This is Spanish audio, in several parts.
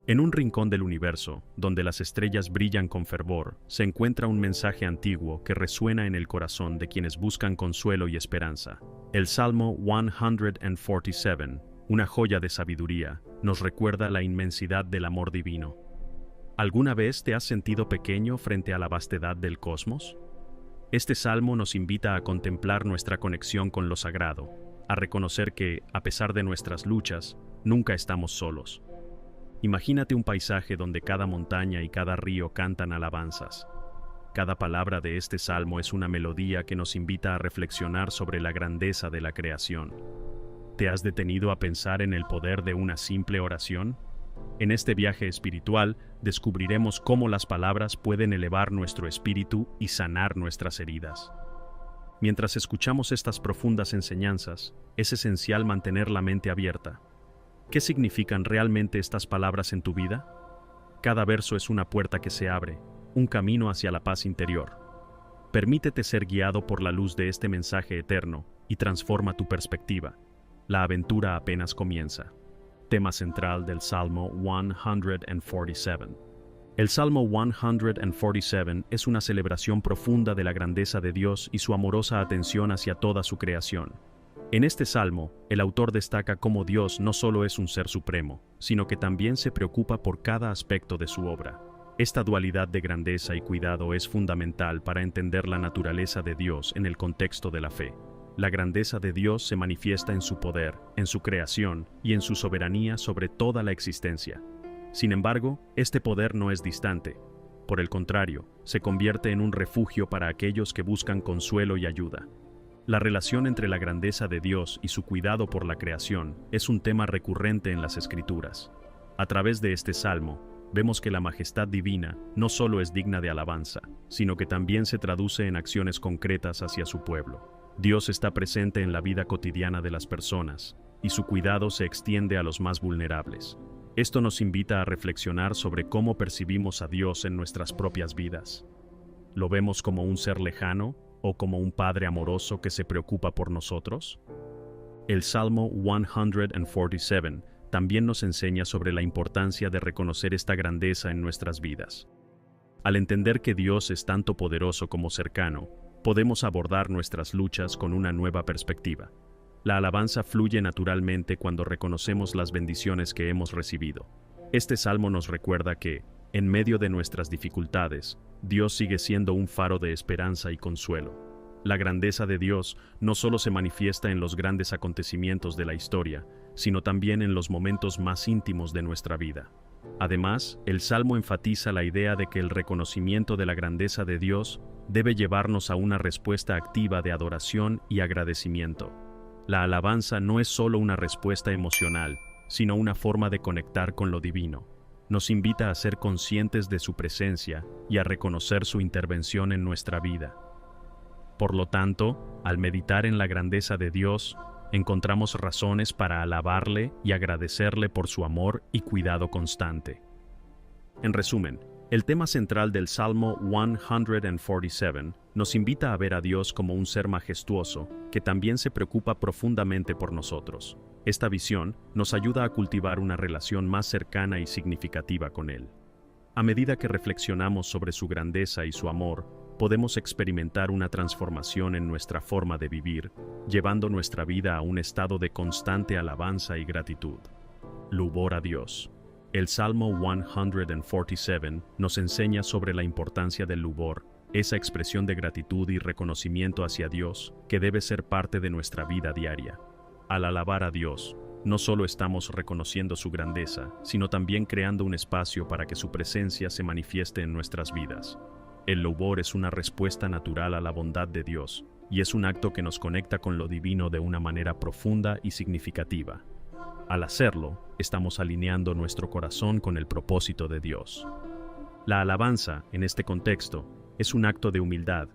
En un rincón del universo, donde las estrellas brillan con fervor, se encuentra un mensaje antiguo que resuena en el corazón de quienes buscan consuelo y esperanza. El Salmo 147, una joya de sabiduría, nos recuerda la inmensidad del amor divino. ¿Alguna vez te has sentido pequeño frente a la vastedad del cosmos? Este salmo nos invita a contemplar nuestra conexión con lo sagrado, a reconocer que, a pesar de nuestras luchas, nunca estamos solos. Imagínate un paisaje donde cada montaña y cada río cantan alabanzas. Cada palabra de este salmo es una melodía que nos invita a reflexionar sobre la grandeza de la creación. ¿Te has detenido a pensar en el poder de una simple oración? En este viaje espiritual descubriremos cómo las palabras pueden elevar nuestro espíritu y sanar nuestras heridas. Mientras escuchamos estas profundas enseñanzas, es esencial mantener la mente abierta. ¿Qué significan realmente estas palabras en tu vida? Cada verso es una puerta que se abre, un camino hacia la paz interior. Permítete ser guiado por la luz de este mensaje eterno y transforma tu perspectiva. La aventura apenas comienza. Tema central del Salmo 147. El Salmo 147 es una celebración profunda de la grandeza de Dios y su amorosa atención hacia toda su creación. En este salmo, el autor destaca cómo Dios no solo es un ser supremo, sino que también se preocupa por cada aspecto de su obra. Esta dualidad de grandeza y cuidado es fundamental para entender la naturaleza de Dios en el contexto de la fe. La grandeza de Dios se manifiesta en su poder, en su creación y en su soberanía sobre toda la existencia. Sin embargo, este poder no es distante. Por el contrario, se convierte en un refugio para aquellos que buscan consuelo y ayuda. La relación entre la grandeza de Dios y su cuidado por la creación es un tema recurrente en las Escrituras. A través de este salmo, vemos que la majestad divina no solo es digna de alabanza, sino que también se traduce en acciones concretas hacia su pueblo. Dios está presente en la vida cotidiana de las personas, y su cuidado se extiende a los más vulnerables. Esto nos invita a reflexionar sobre cómo percibimos a Dios en nuestras propias vidas. ¿Lo vemos como un ser lejano o como un Padre amoroso que se preocupa por nosotros? El Salmo 147 también nos enseña sobre la importancia de reconocer esta grandeza en nuestras vidas. Al entender que Dios es tanto poderoso como cercano, podemos abordar nuestras luchas con una nueva perspectiva. La alabanza fluye naturalmente cuando reconocemos las bendiciones que hemos recibido. Este salmo nos recuerda que, en medio de nuestras dificultades, Dios sigue siendo un faro de esperanza y consuelo. La grandeza de Dios no solo se manifiesta en los grandes acontecimientos de la historia, sino también en los momentos más íntimos de nuestra vida. Además, el Salmo enfatiza la idea de que el reconocimiento de la grandeza de Dios debe llevarnos a una respuesta activa de adoración y agradecimiento. La alabanza no es solo una respuesta emocional, sino una forma de conectar con lo divino. Nos invita a ser conscientes de su presencia y a reconocer su intervención en nuestra vida. Por lo tanto, al meditar en la grandeza de Dios, encontramos razones para alabarle y agradecerle por su amor y cuidado constante. En resumen, el tema central del Salmo 147 nos invita a ver a Dios como un ser majestuoso que también se preocupa profundamente por nosotros. Esta visión nos ayuda a cultivar una relación más cercana y significativa con Él. A medida que reflexionamos sobre su grandeza y su amor, podemos experimentar una transformación en nuestra forma de vivir, llevando nuestra vida a un estado de constante alabanza y gratitud. Louvor a Dios. El Salmo 147 nos enseña sobre la importancia del louvor, esa expresión de gratitud y reconocimiento hacia Dios que debe ser parte de nuestra vida diaria. Al alabar a Dios, no solo estamos reconociendo su grandeza, sino también creando un espacio para que su presencia se manifieste en nuestras vidas. El louvor es una respuesta natural a la bondad de Dios, y es un acto que nos conecta con lo divino de una manera profunda y significativa. Al hacerlo, estamos alineando nuestro corazón con el propósito de Dios. La alabanza, en este contexto, es un acto de humildad.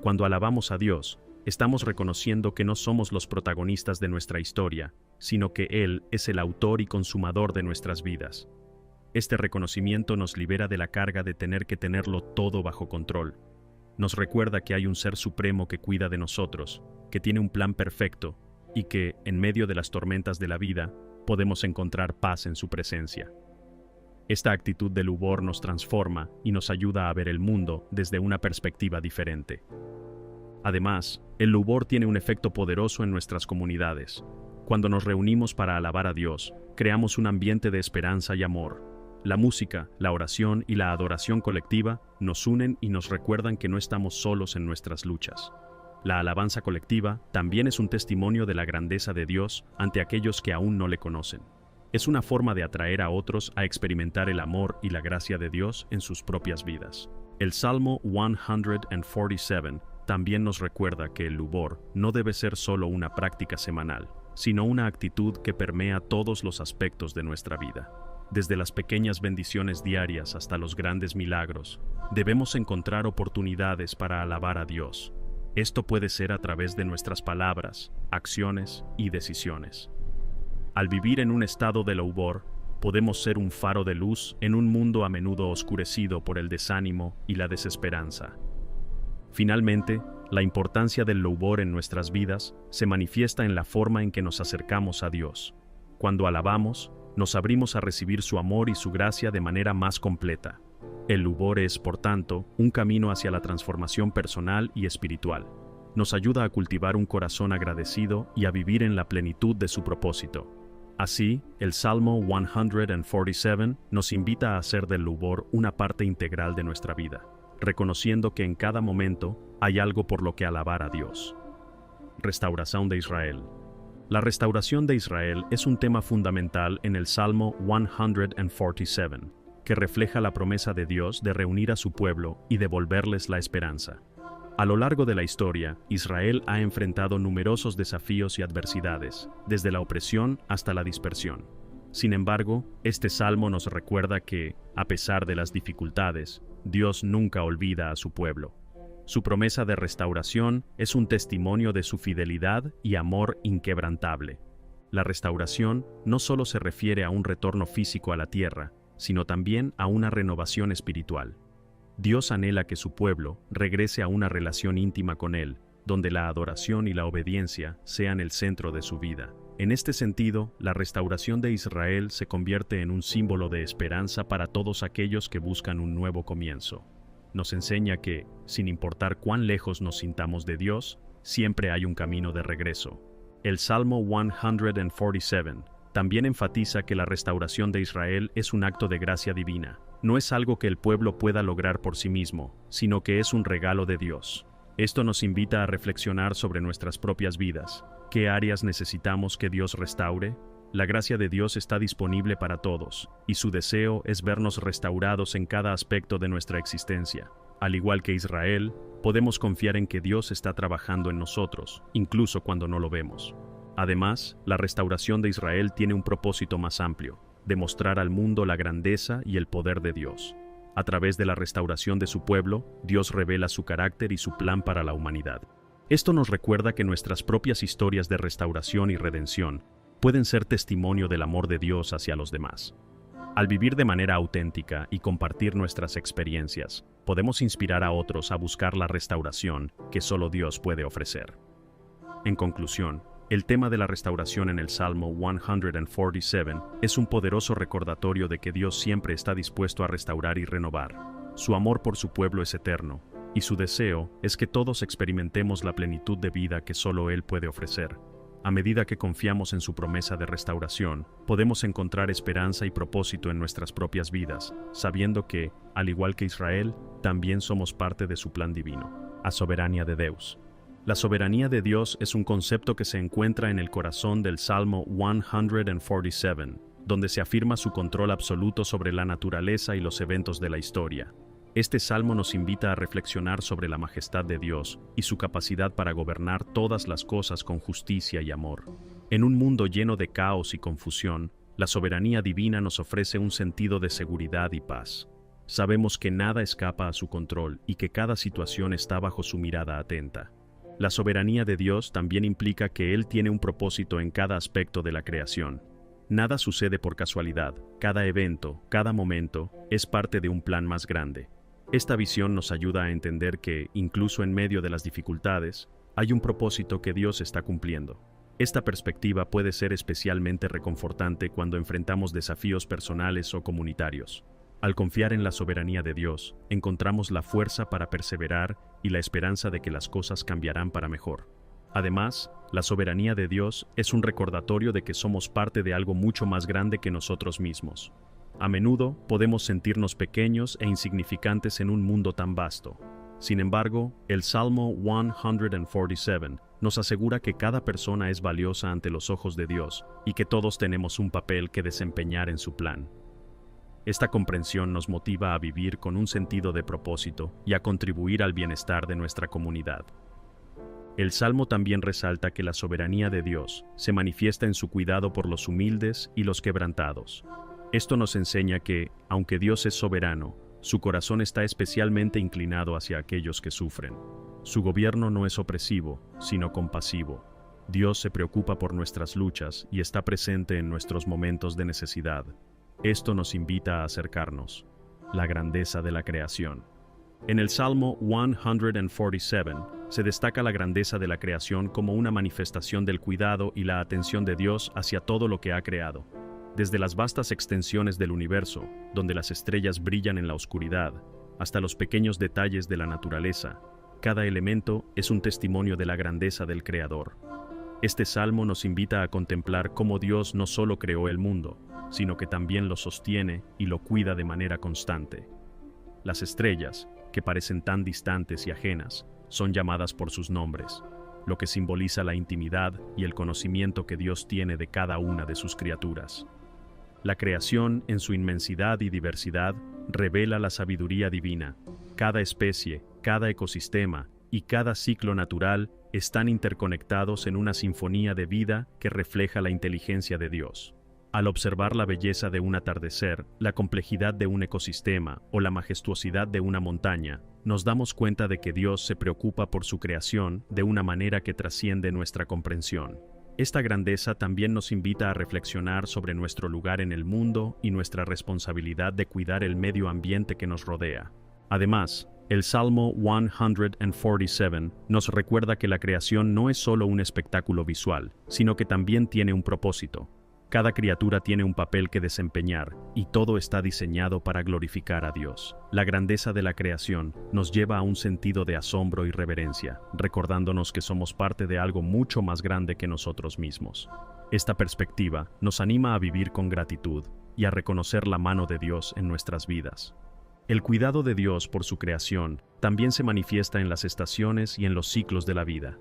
Cuando alabamos a Dios, estamos reconociendo que no somos los protagonistas de nuestra historia, sino que Él es el autor y consumador de nuestras vidas. Este reconocimiento nos libera de la carga de tener que tenerlo todo bajo control. Nos recuerda que hay un ser supremo que cuida de nosotros, que tiene un plan perfecto y que, en medio de las tormentas de la vida, podemos encontrar paz en su presencia. Esta actitud de lubor nos transforma y nos ayuda a ver el mundo desde una perspectiva diferente. Además, el lubor tiene un efecto poderoso en nuestras comunidades. Cuando nos reunimos para alabar a Dios, creamos un ambiente de esperanza y amor. La música, la oración y la adoración colectiva nos unen y nos recuerdan que no estamos solos en nuestras luchas. La alabanza colectiva también es un testimonio de la grandeza de Dios ante aquellos que aún no le conocen. Es una forma de atraer a otros a experimentar el amor y la gracia de Dios en sus propias vidas. El Salmo 147 también nos recuerda que el lubor no debe ser solo una práctica semanal, sino una actitud que permea todos los aspectos de nuestra vida. Desde las pequeñas bendiciones diarias hasta los grandes milagros, debemos encontrar oportunidades para alabar a Dios. Esto puede ser a través de nuestras palabras, acciones y decisiones. Al vivir en un estado de lubor, podemos ser un faro de luz en un mundo a menudo oscurecido por el desánimo y la desesperanza. Finalmente, la importancia del lubor en nuestras vidas se manifiesta en la forma en que nos acercamos a Dios. Cuando alabamos, nos abrimos a recibir su amor y su gracia de manera más completa. El lubor es, por tanto, un camino hacia la transformación personal y espiritual. Nos ayuda a cultivar un corazón agradecido y a vivir en la plenitud de su propósito. Así, el Salmo 147 nos invita a hacer del lubor una parte integral de nuestra vida, reconociendo que en cada momento hay algo por lo que alabar a Dios. Restauración de Israel. La restauración de Israel es un tema fundamental en el Salmo 147, que refleja la promesa de Dios de reunir a su pueblo y devolverles la esperanza. A lo largo de la historia, Israel ha enfrentado numerosos desafíos y adversidades, desde la opresión hasta la dispersión. Sin embargo, este salmo nos recuerda que, a pesar de las dificultades, Dios nunca olvida a su pueblo. Su promesa de restauración es un testimonio de su fidelidad y amor inquebrantable. La restauración no solo se refiere a un retorno físico a la tierra, sino también a una renovación espiritual. Dios anhela que su pueblo regrese a una relación íntima con Él, donde la adoración y la obediencia sean el centro de su vida. En este sentido, la restauración de Israel se convierte en un símbolo de esperanza para todos aquellos que buscan un nuevo comienzo. Nos enseña que, sin importar cuán lejos nos sintamos de Dios, siempre hay un camino de regreso. El Salmo 147 también enfatiza que la restauración de Israel es un acto de gracia divina. No es algo que el pueblo pueda lograr por sí mismo, sino que es un regalo de Dios. Esto nos invita a reflexionar sobre nuestras propias vidas. ¿Qué áreas necesitamos que Dios restaure? La gracia de Dios está disponible para todos, y su deseo es vernos restaurados en cada aspecto de nuestra existencia. Al igual que Israel, podemos confiar en que Dios está trabajando en nosotros, incluso cuando no lo vemos. Además, la restauración de Israel tiene un propósito más amplio: demostrar al mundo la grandeza y el poder de Dios. A través de la restauración de su pueblo, Dios revela su carácter y su plan para la humanidad. Esto nos recuerda que nuestras propias historias de restauración y redención pueden ser testimonio del amor de Dios hacia los demás. Al vivir de manera auténtica y compartir nuestras experiencias, podemos inspirar a otros a buscar la restauración que solo Dios puede ofrecer. En conclusión, el tema de la restauración en el Salmo 147 es un poderoso recordatorio de que Dios siempre está dispuesto a restaurar y renovar. Su amor por su pueblo es eterno, y su deseo es que todos experimentemos la plenitud de vida que solo Él puede ofrecer. A medida que confiamos en su promesa de restauración, podemos encontrar esperanza y propósito en nuestras propias vidas, sabiendo que, al igual que Israel, también somos parte de su plan divino. A soberanía de Dios. La soberanía de Dios es un concepto que se encuentra en el corazón del Salmo 147, donde se afirma su control absoluto sobre la naturaleza y los eventos de la historia. Este salmo nos invita a reflexionar sobre la majestad de Dios y su capacidad para gobernar todas las cosas con justicia y amor. En un mundo lleno de caos y confusión, la soberanía divina nos ofrece un sentido de seguridad y paz. Sabemos que nada escapa a su control y que cada situación está bajo su mirada atenta. La soberanía de Dios también implica que Él tiene un propósito en cada aspecto de la creación. Nada sucede por casualidad, cada evento, cada momento, es parte de un plan más grande. Esta visión nos ayuda a entender que, incluso en medio de las dificultades, hay un propósito que Dios está cumpliendo. Esta perspectiva puede ser especialmente reconfortante cuando enfrentamos desafíos personales o comunitarios. Al confiar en la soberanía de Dios, encontramos la fuerza para perseverar y la esperanza de que las cosas cambiarán para mejor. Además, la soberanía de Dios es un recordatorio de que somos parte de algo mucho más grande que nosotros mismos. A menudo podemos sentirnos pequeños e insignificantes en un mundo tan vasto. Sin embargo, el Salmo 147 nos asegura que cada persona es valiosa ante los ojos de Dios y que todos tenemos un papel que desempeñar en su plan. Esta comprensión nos motiva a vivir con un sentido de propósito y a contribuir al bienestar de nuestra comunidad. El Salmo también resalta que la soberanía de Dios se manifiesta en su cuidado por los humildes y los quebrantados. Esto nos enseña que, aunque Dios es soberano, su corazón está especialmente inclinado hacia aquellos que sufren. Su gobierno no es opresivo, sino compasivo. Dios se preocupa por nuestras luchas y está presente en nuestros momentos de necesidad. Esto nos invita a acercarnos. La grandeza de la creación. En el Salmo 147 se destaca la grandeza de la creación como una manifestación del cuidado y la atención de Dios hacia todo lo que ha creado. Desde las vastas extensiones del universo, donde las estrellas brillan en la oscuridad, hasta los pequeños detalles de la naturaleza, cada elemento es un testimonio de la grandeza del Creador. Este salmo nos invita a contemplar cómo Dios no solo creó el mundo, sino que también lo sostiene y lo cuida de manera constante. Las estrellas, que parecen tan distantes y ajenas, son llamadas por sus nombres, lo que simboliza la intimidad y el conocimiento que Dios tiene de cada una de sus criaturas. La creación, en su inmensidad y diversidad, revela la sabiduría divina. Cada especie, cada ecosistema y cada ciclo natural están interconectados en una sinfonía de vida que refleja la inteligencia de Dios. Al observar la belleza de un atardecer, la complejidad de un ecosistema o la majestuosidad de una montaña, nos damos cuenta de que Dios se preocupa por su creación de una manera que trasciende nuestra comprensión. Esta grandeza también nos invita a reflexionar sobre nuestro lugar en el mundo y nuestra responsabilidad de cuidar el medio ambiente que nos rodea. Además, el Salmo 147 nos recuerda que la creación no es solo un espectáculo visual, sino que también tiene un propósito. Cada criatura tiene un papel que desempeñar, y todo está diseñado para glorificar a Dios. La grandeza de la creación nos lleva a un sentido de asombro y reverencia, recordándonos que somos parte de algo mucho más grande que nosotros mismos. Esta perspectiva nos anima a vivir con gratitud y a reconocer la mano de Dios en nuestras vidas. El cuidado de Dios por su creación también se manifiesta en las estaciones y en los ciclos de la vida.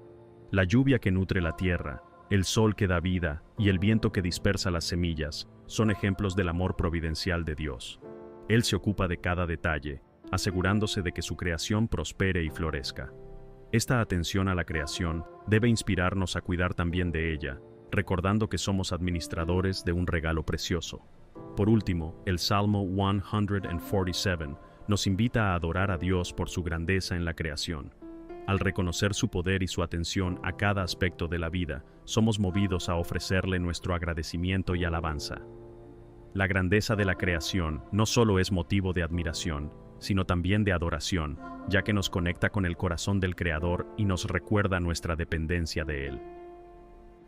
La lluvia que nutre la tierra, el sol que da vida y el viento que dispersa las semillas son ejemplos del amor providencial de Dios. Él se ocupa de cada detalle, asegurándose de que su creación prospere y florezca. Esta atención a la creación debe inspirarnos a cuidar también de ella, recordando que somos administradores de un regalo precioso. Por último, el Salmo 147 nos invita a adorar a Dios por su grandeza en la creación. Al reconocer su poder y su atención a cada aspecto de la vida, somos movidos a ofrecerle nuestro agradecimiento y alabanza. La grandeza de la creación no solo es motivo de admiración, sino también de adoración, ya que nos conecta con el corazón del Creador y nos recuerda nuestra dependencia de Él.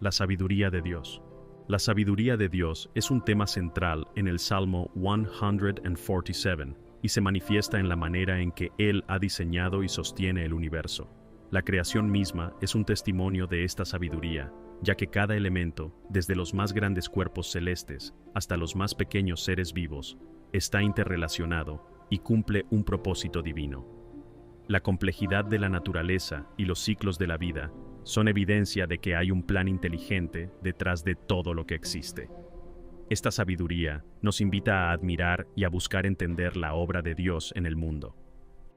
La sabiduría de Dios. La sabiduría de Dios es un tema central en el Salmo 147 y se manifiesta en la manera en que Él ha diseñado y sostiene el universo. La creación misma es un testimonio de esta sabiduría, ya que cada elemento, desde los más grandes cuerpos celestes hasta los más pequeños seres vivos, está interrelacionado y cumple un propósito divino. La complejidad de la naturaleza y los ciclos de la vida son evidencia de que hay un plan inteligente detrás de todo lo que existe. Esta sabiduría nos invita a admirar y a buscar entender la obra de Dios en el mundo.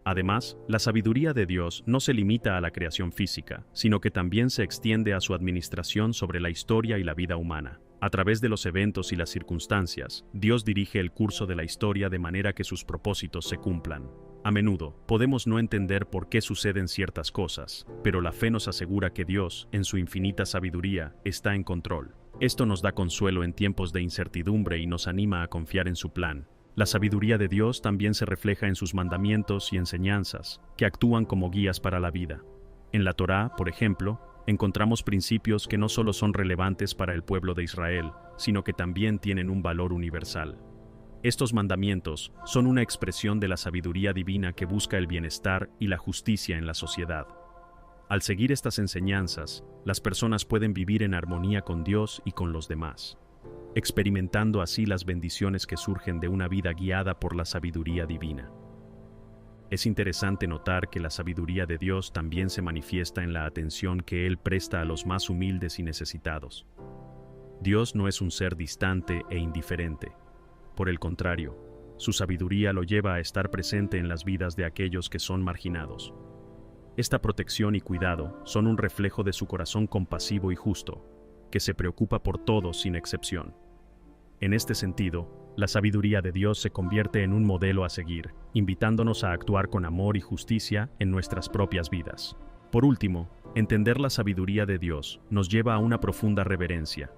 Además, la sabiduría de Dios no se limita a la creación física, sino que también se extiende a su administración sobre la historia y la vida humana. A través de los eventos y las circunstancias, Dios dirige el curso de la historia de manera que sus propósitos se cumplan. A menudo, podemos no entender por qué suceden ciertas cosas, pero la fe nos asegura que Dios, en su infinita sabiduría, está en control. Esto nos da consuelo en tiempos de incertidumbre y nos anima a confiar en su plan. La sabiduría de Dios también se refleja en sus mandamientos y enseñanzas, que actúan como guías para la vida. En la Torá, por ejemplo, encontramos principios que no solo son relevantes para el pueblo de Israel, sino que también tienen un valor universal. Estos mandamientos son una expresión de la sabiduría divina que busca el bienestar y la justicia en la sociedad. Al seguir estas enseñanzas, las personas pueden vivir en armonía con Dios y con los demás, experimentando así las bendiciones que surgen de una vida guiada por la sabiduría divina. Es interesante notar que la sabiduría de Dios también se manifiesta en la atención que Él presta a los más humildes y necesitados. Dios no es un ser distante e indiferente. Por el contrario, su sabiduría lo lleva a estar presente en las vidas de aquellos que son marginados. Esta protección y cuidado son un reflejo de su corazón compasivo y justo, que se preocupa por todos sin excepción. En este sentido, la sabiduría de Dios se convierte en un modelo a seguir, invitándonos a actuar con amor y justicia en nuestras propias vidas. Por último, entender la sabiduría de Dios nos lleva a una profunda reverencia.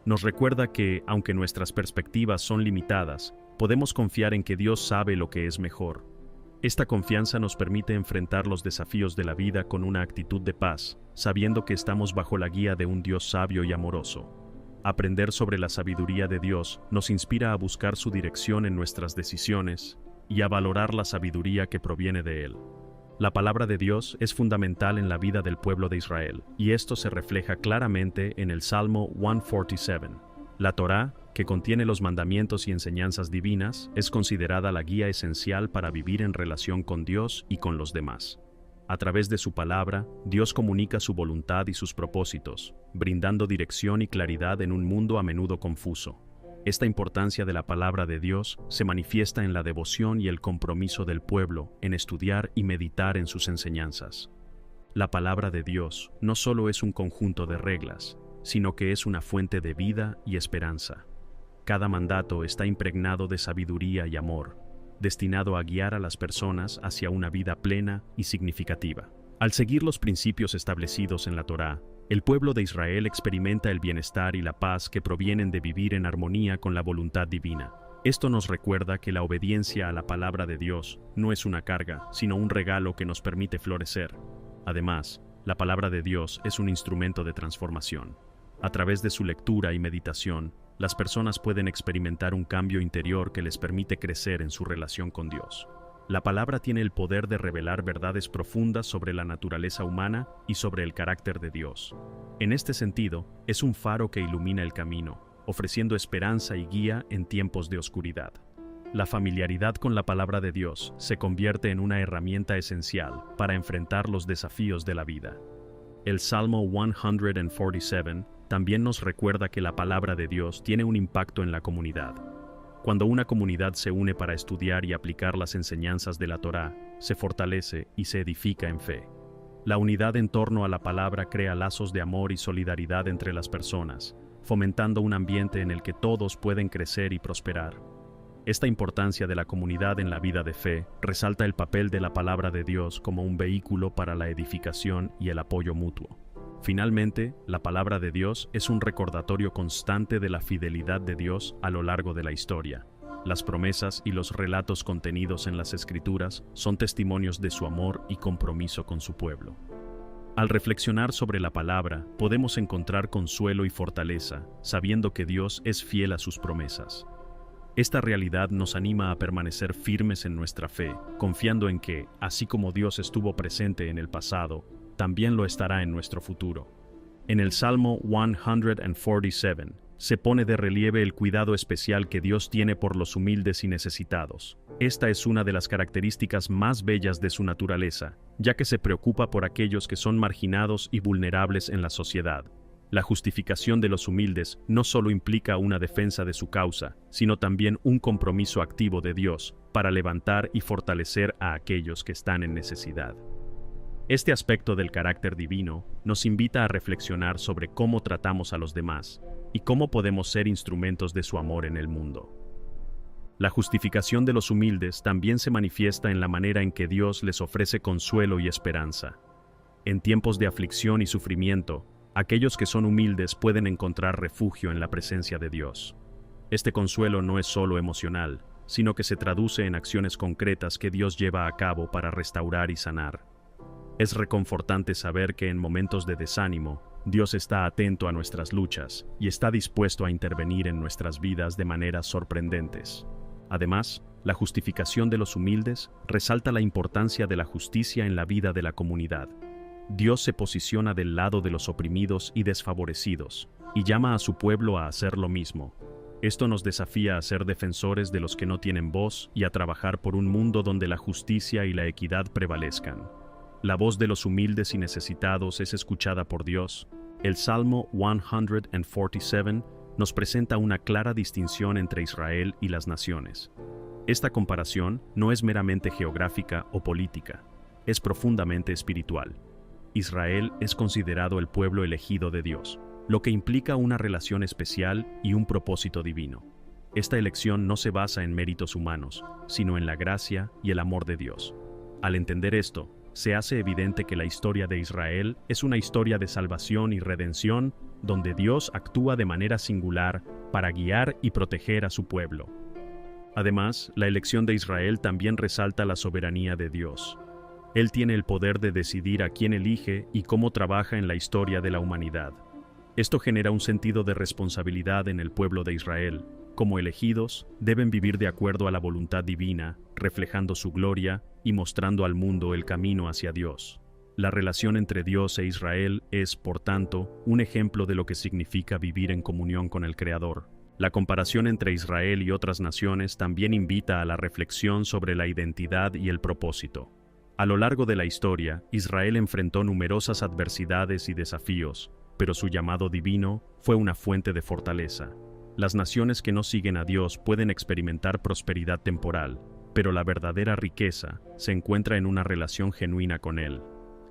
Nos recuerda que, aunque nuestras perspectivas son limitadas, podemos confiar en que Dios sabe lo que es mejor. Esta confianza nos permite enfrentar los desafíos de la vida con una actitud de paz, sabiendo que estamos bajo la guía de un Dios sabio y amoroso. Aprender sobre la sabiduría de Dios nos inspira a buscar su dirección en nuestras decisiones y a valorar la sabiduría que proviene de Él. La palabra de Dios es fundamental en la vida del pueblo de Israel, y esto se refleja claramente en el Salmo 147. La Torá, que contiene los mandamientos y enseñanzas divinas, es considerada la guía esencial para vivir en relación con Dios y con los demás. A través de su palabra, Dios comunica su voluntad y sus propósitos, brindando dirección y claridad en un mundo a menudo confuso. Esta importancia de la palabra de Dios se manifiesta en la devoción y el compromiso del pueblo en estudiar y meditar en sus enseñanzas. La palabra de Dios no solo es un conjunto de reglas, sino que es una fuente de vida y esperanza. Cada mandato está impregnado de sabiduría y amor, destinado a guiar a las personas hacia una vida plena y significativa. Al seguir los principios establecidos en la Torá, el pueblo de Israel experimenta el bienestar y la paz que provienen de vivir en armonía con la voluntad divina. Esto nos recuerda que la obediencia a la palabra de Dios no es una carga, sino un regalo que nos permite florecer. Además, la palabra de Dios es un instrumento de transformación. A través de su lectura y meditación, las personas pueden experimentar un cambio interior que les permite crecer en su relación con Dios. La palabra tiene el poder de revelar verdades profundas sobre la naturaleza humana y sobre el carácter de Dios. En este sentido, es un faro que ilumina el camino, ofreciendo esperanza y guía en tiempos de oscuridad. La familiaridad con la palabra de Dios se convierte en una herramienta esencial para enfrentar los desafíos de la vida. El Salmo 147 también nos recuerda que la palabra de Dios tiene un impacto en la comunidad. Cuando una comunidad se une para estudiar y aplicar las enseñanzas de la Torá, se fortalece y se edifica en fe. La unidad en torno a la palabra crea lazos de amor y solidaridad entre las personas, fomentando un ambiente en el que todos pueden crecer y prosperar. Esta importancia de la comunidad en la vida de fe resalta el papel de la palabra de Dios como un vehículo para la edificación y el apoyo mutuo. Finalmente, la palabra de Dios es un recordatorio constante de la fidelidad de Dios a lo largo de la historia. Las promesas y los relatos contenidos en las Escrituras son testimonios de su amor y compromiso con su pueblo. Al reflexionar sobre la palabra, podemos encontrar consuelo y fortaleza, sabiendo que Dios es fiel a sus promesas. Esta realidad nos anima a permanecer firmes en nuestra fe, confiando en que, así como Dios estuvo presente en el pasado, también lo estará en nuestro futuro. En el Salmo 147 se pone de relieve el cuidado especial que Dios tiene por los humildes y necesitados. Esta es una de las características más bellas de su naturaleza, ya que se preocupa por aquellos que son marginados y vulnerables en la sociedad. La justificación de los humildes no solo implica una defensa de su causa, sino también un compromiso activo de Dios para levantar y fortalecer a aquellos que están en necesidad. Este aspecto del carácter divino nos invita a reflexionar sobre cómo tratamos a los demás y cómo podemos ser instrumentos de su amor en el mundo. La justificación de los humildes también se manifiesta en la manera en que Dios les ofrece consuelo y esperanza. En tiempos de aflicción y sufrimiento, aquellos que son humildes pueden encontrar refugio en la presencia de Dios. Este consuelo no es solo emocional, sino que se traduce en acciones concretas que Dios lleva a cabo para restaurar y sanar. Es reconfortante saber que en momentos de desánimo, Dios está atento a nuestras luchas y está dispuesto a intervenir en nuestras vidas de maneras sorprendentes. Además, la justificación de los humildes resalta la importancia de la justicia en la vida de la comunidad. Dios se posiciona del lado de los oprimidos y desfavorecidos, y llama a su pueblo a hacer lo mismo. Esto nos desafía a ser defensores de los que no tienen voz y a trabajar por un mundo donde la justicia y la equidad prevalezcan. La voz de los humildes y necesitados es escuchada por Dios. El Salmo 147 nos presenta una clara distinción entre Israel y las naciones. Esta comparación no es meramente geográfica o política, es profundamente espiritual. Israel es considerado el pueblo elegido de Dios, lo que implica una relación especial y un propósito divino. Esta elección no se basa en méritos humanos, sino en la gracia y el amor de Dios. Al entender esto, se hace evidente que la historia de Israel es una historia de salvación y redención, donde Dios actúa de manera singular para guiar y proteger a su pueblo. Además, la elección de Israel también resalta la soberanía de Dios. Él tiene el poder de decidir a quién elige y cómo trabaja en la historia de la humanidad. Esto genera un sentido de responsabilidad en el pueblo de Israel. Como elegidos, deben vivir de acuerdo a la voluntad divina, reflejando su gloria y mostrando al mundo el camino hacia Dios. La relación entre Dios e Israel es, por tanto, un ejemplo de lo que significa vivir en comunión con el Creador. La comparación entre Israel y otras naciones también invita a la reflexión sobre la identidad y el propósito. A lo largo de la historia, Israel enfrentó numerosas adversidades y desafíos, pero su llamado divino fue una fuente de fortaleza. Las naciones que no siguen a Dios pueden experimentar prosperidad temporal, pero la verdadera riqueza se encuentra en una relación genuina con Él.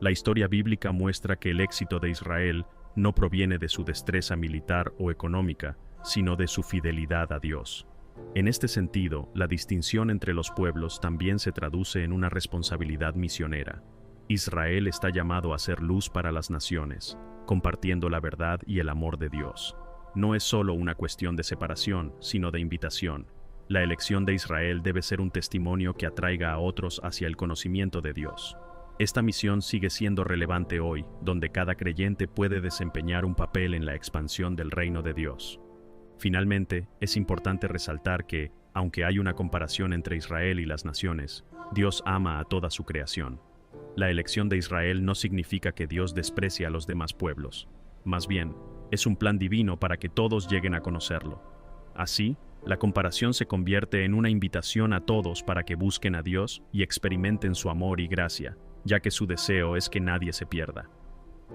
La historia bíblica muestra que el éxito de Israel no proviene de su destreza militar o económica, sino de su fidelidad a Dios. En este sentido, la distinción entre los pueblos también se traduce en una responsabilidad misionera. Israel está llamado a ser luz para las naciones, compartiendo la verdad y el amor de Dios. No es solo una cuestión de separación, sino de invitación. La elección de Israel debe ser un testimonio que atraiga a otros hacia el conocimiento de Dios. Esta misión sigue siendo relevante hoy, donde cada creyente puede desempeñar un papel en la expansión del reino de Dios. Finalmente, es importante resaltar que, aunque hay una comparación entre Israel y las naciones, Dios ama a toda su creación. La elección de Israel no significa que Dios desprecie a los demás pueblos. Más bien, es un plan divino para que todos lleguen a conocerlo. Así, la comparación se convierte en una invitación a todos para que busquen a Dios y experimenten su amor y gracia, ya que su deseo es que nadie se pierda.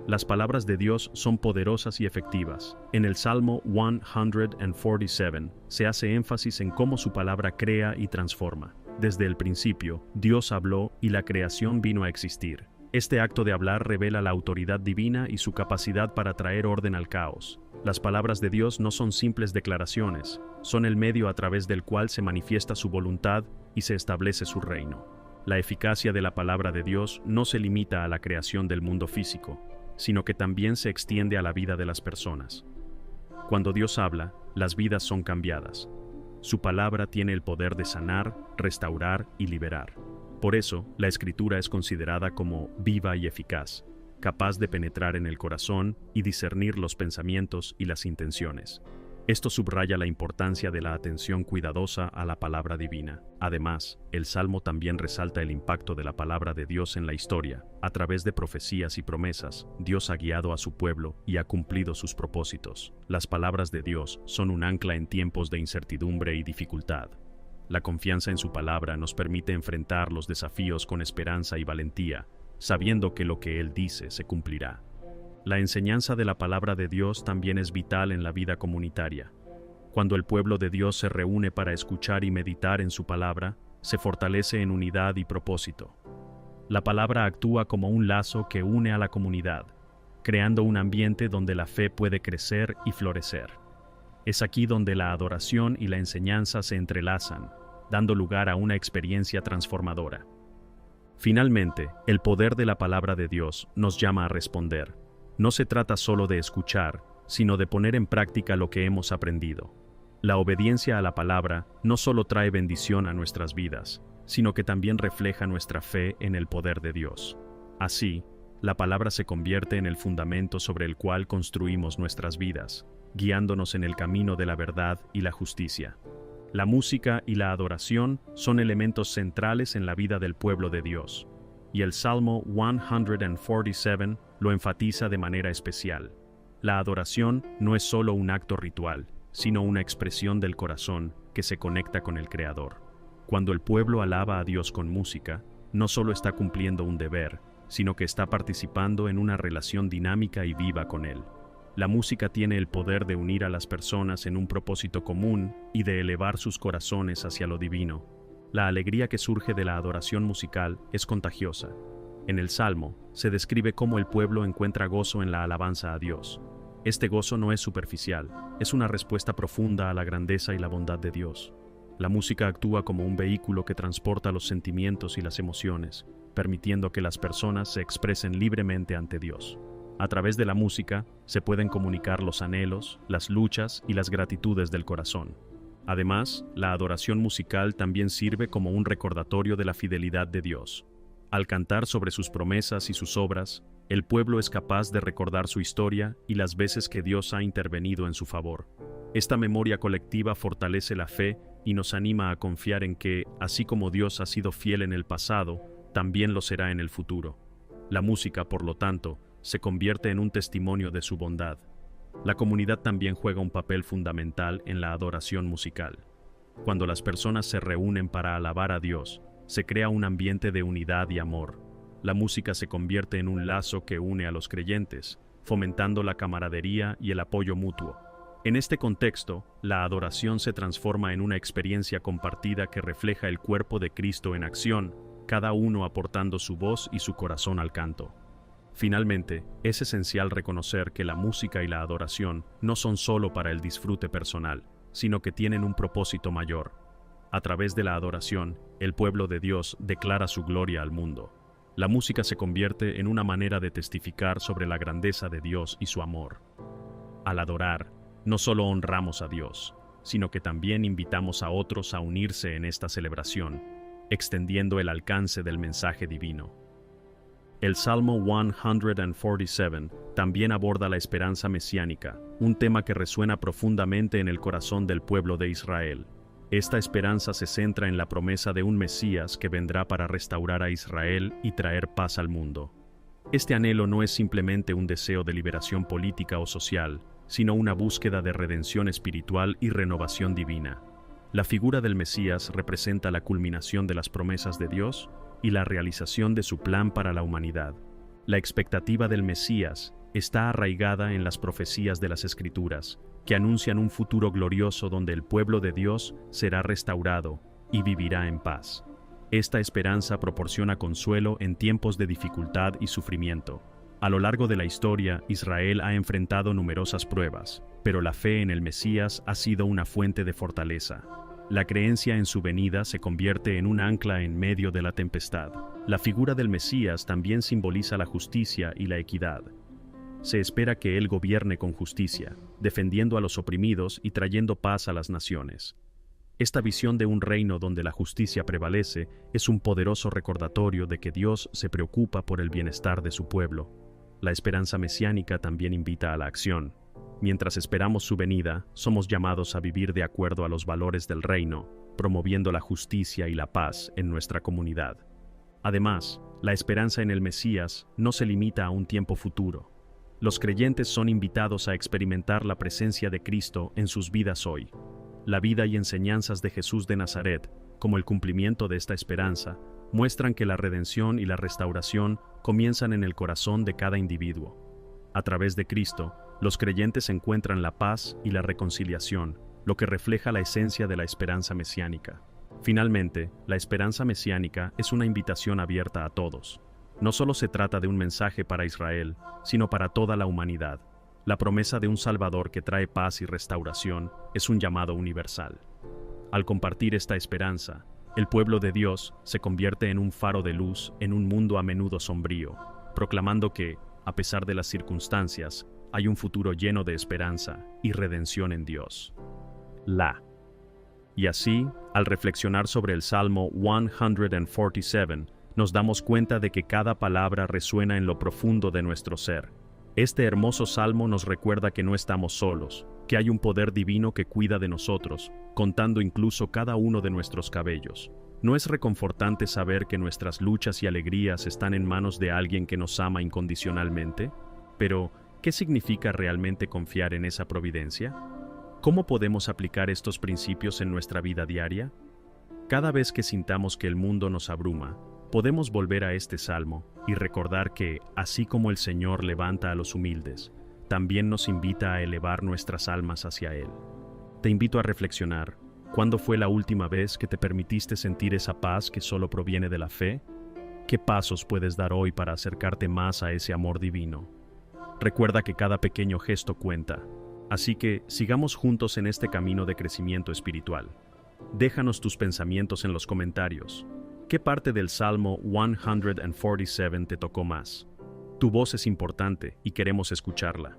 Las palabras de Dios son poderosas y efectivas. En el Salmo 147 se hace énfasis en cómo su palabra crea y transforma. Desde el principio, Dios habló y la creación vino a existir. Este acto de hablar revela la autoridad divina y su capacidad para traer orden al caos. Las palabras de Dios no son simples declaraciones, son el medio a través del cual se manifiesta su voluntad y se establece su reino. La eficacia de la palabra de Dios no se limita a la creación del mundo físico, sino que también se extiende a la vida de las personas. Cuando Dios habla, las vidas son cambiadas. Su palabra tiene el poder de sanar, restaurar y liberar. Por eso, la Escritura es considerada como viva y eficaz, capaz de penetrar en el corazón y discernir los pensamientos y las intenciones. Esto subraya la importancia de la atención cuidadosa a la palabra divina. Además, el Salmo también resalta el impacto de la palabra de Dios en la historia. A través de profecías y promesas, Dios ha guiado a su pueblo y ha cumplido sus propósitos. Las palabras de Dios son un ancla en tiempos de incertidumbre y dificultad. La confianza en su palabra nos permite enfrentar los desafíos con esperanza y valentía, sabiendo que lo que Él dice se cumplirá. La enseñanza de la palabra de Dios también es vital en la vida comunitaria. Cuando el pueblo de Dios se reúne para escuchar y meditar en su palabra, se fortalece en unidad y propósito. La palabra actúa como un lazo que une a la comunidad, creando un ambiente donde la fe puede crecer y florecer. Es aquí donde la adoración y la enseñanza se entrelazan, dando lugar a una experiencia transformadora. Finalmente, el poder de la palabra de Dios nos llama a responder. No se trata solo de escuchar, sino de poner en práctica lo que hemos aprendido. La obediencia a la palabra no solo trae bendición a nuestras vidas, sino que también refleja nuestra fe en el poder de Dios. Así, la palabra se convierte en el fundamento sobre el cual construimos nuestras vidas, guiándonos en el camino de la verdad y la justicia. La música y la adoración son elementos centrales en la vida del pueblo de Dios, y el Salmo 147 lo enfatiza de manera especial. La adoración no es solo un acto ritual, sino una expresión del corazón que se conecta con el Creador. Cuando el pueblo alaba a Dios con música, no solo está cumpliendo un deber, sino que está participando en una relación dinámica y viva con Él. La música tiene el poder de unir a las personas en un propósito común y de elevar sus corazones hacia lo divino. La alegría que surge de la adoración musical es contagiosa. En el Salmo, se describe cómo el pueblo encuentra gozo en la alabanza a Dios. Este gozo no es superficial, es una respuesta profunda a la grandeza y la bondad de Dios. La música actúa como un vehículo que transporta los sentimientos y las emociones, permitiendo que las personas se expresen libremente ante Dios. A través de la música, se pueden comunicar los anhelos, las luchas y las gratitudes del corazón. Además, la adoración musical también sirve como un recordatorio de la fidelidad de Dios. Al cantar sobre sus promesas y sus obras, el pueblo es capaz de recordar su historia y las veces que Dios ha intervenido en su favor. Esta memoria colectiva fortalece la fe y nos anima a confiar en que, así como Dios ha sido fiel en el pasado, también lo será en el futuro. La música, por lo tanto, se convierte en un testimonio de su bondad. La comunidad también juega un papel fundamental en la adoración musical. Cuando las personas se reúnen para alabar a Dios, se crea un ambiente de unidad y amor. La música se convierte en un lazo que une a los creyentes, fomentando la camaradería y el apoyo mutuo. En este contexto, la adoración se transforma en una experiencia compartida que refleja el cuerpo de Cristo en acción, cada uno aportando su voz y su corazón al canto. Finalmente, es esencial reconocer que la música y la adoración no son solo para el disfrute personal, sino que tienen un propósito mayor. A través de la adoración, el pueblo de Dios declara su gloria al mundo. La música se convierte en una manera de testificar sobre la grandeza de Dios y su amor. Al adorar, no solo honramos a Dios, sino que también invitamos a otros a unirse en esta celebración, extendiendo el alcance del mensaje divino. El Salmo 147 también aborda la esperanza mesiánica, un tema que resuena profundamente en el corazón del pueblo de Israel. Esta esperanza se centra en la promesa de un Mesías que vendrá para restaurar a Israel y traer paz al mundo. Este anhelo no es simplemente un deseo de liberación política o social, sino una búsqueda de redención espiritual y renovación divina. La figura del Mesías representa la culminación de las promesas de Dios y la realización de su plan para la humanidad. La expectativa del Mesías está arraigada en las profecías de las Escrituras, que anuncian un futuro glorioso donde el pueblo de Dios será restaurado y vivirá en paz. Esta esperanza proporciona consuelo en tiempos de dificultad y sufrimiento. A lo largo de la historia, Israel ha enfrentado numerosas pruebas, pero la fe en el Mesías ha sido una fuente de fortaleza. La creencia en su venida se convierte en un ancla en medio de la tempestad. La figura del Mesías también simboliza la justicia y la equidad. Se espera que Él gobierne con justicia, defendiendo a los oprimidos y trayendo paz a las naciones. Esta visión de un reino donde la justicia prevalece es un poderoso recordatorio de que Dios se preocupa por el bienestar de su pueblo. La esperanza mesiánica también invita a la acción. Mientras esperamos su venida, somos llamados a vivir de acuerdo a los valores del reino, promoviendo la justicia y la paz en nuestra comunidad. Además, la esperanza en el Mesías no se limita a un tiempo futuro. Los creyentes son invitados a experimentar la presencia de Cristo en sus vidas hoy. La vida y enseñanzas de Jesús de Nazaret, como el cumplimiento de esta esperanza, muestran que la redención y la restauración comienzan en el corazón de cada individuo. A través de Cristo, los creyentes encuentran la paz y la reconciliación, lo que refleja la esencia de la esperanza mesiánica. Finalmente, la esperanza mesiánica es una invitación abierta a todos. No solo se trata de un mensaje para Israel, sino para toda la humanidad. La promesa de un Salvador que trae paz y restauración es un llamado universal. Al compartir esta esperanza, el pueblo de Dios se convierte en un faro de luz en un mundo a menudo sombrío, proclamando que, a pesar de las circunstancias, hay un futuro lleno de esperanza y redención en Dios. Y así, al reflexionar sobre el Salmo 147, nos damos cuenta de que cada palabra resuena en lo profundo de nuestro ser. Este hermoso salmo nos recuerda que no estamos solos, que hay un poder divino que cuida de nosotros, contando incluso cada uno de nuestros cabellos. ¿No es reconfortante saber que nuestras luchas y alegrías están en manos de alguien que nos ama incondicionalmente? Pero, ¿qué significa realmente confiar en esa providencia? ¿Cómo podemos aplicar estos principios en nuestra vida diaria? Cada vez que sintamos que el mundo nos abruma, podemos volver a este salmo y recordar que, así como el Señor levanta a los humildes, también nos invita a elevar nuestras almas hacia Él. Te invito a reflexionar. ¿Cuándo fue la última vez que te permitiste sentir esa paz que solo proviene de la fe? ¿Qué pasos puedes dar hoy para acercarte más a ese amor divino? Recuerda que cada pequeño gesto cuenta, así que sigamos juntos en este camino de crecimiento espiritual. Déjanos tus pensamientos en los comentarios. ¿Qué parte del Salmo 147 te tocó más? Tu voz es importante y queremos escucharla.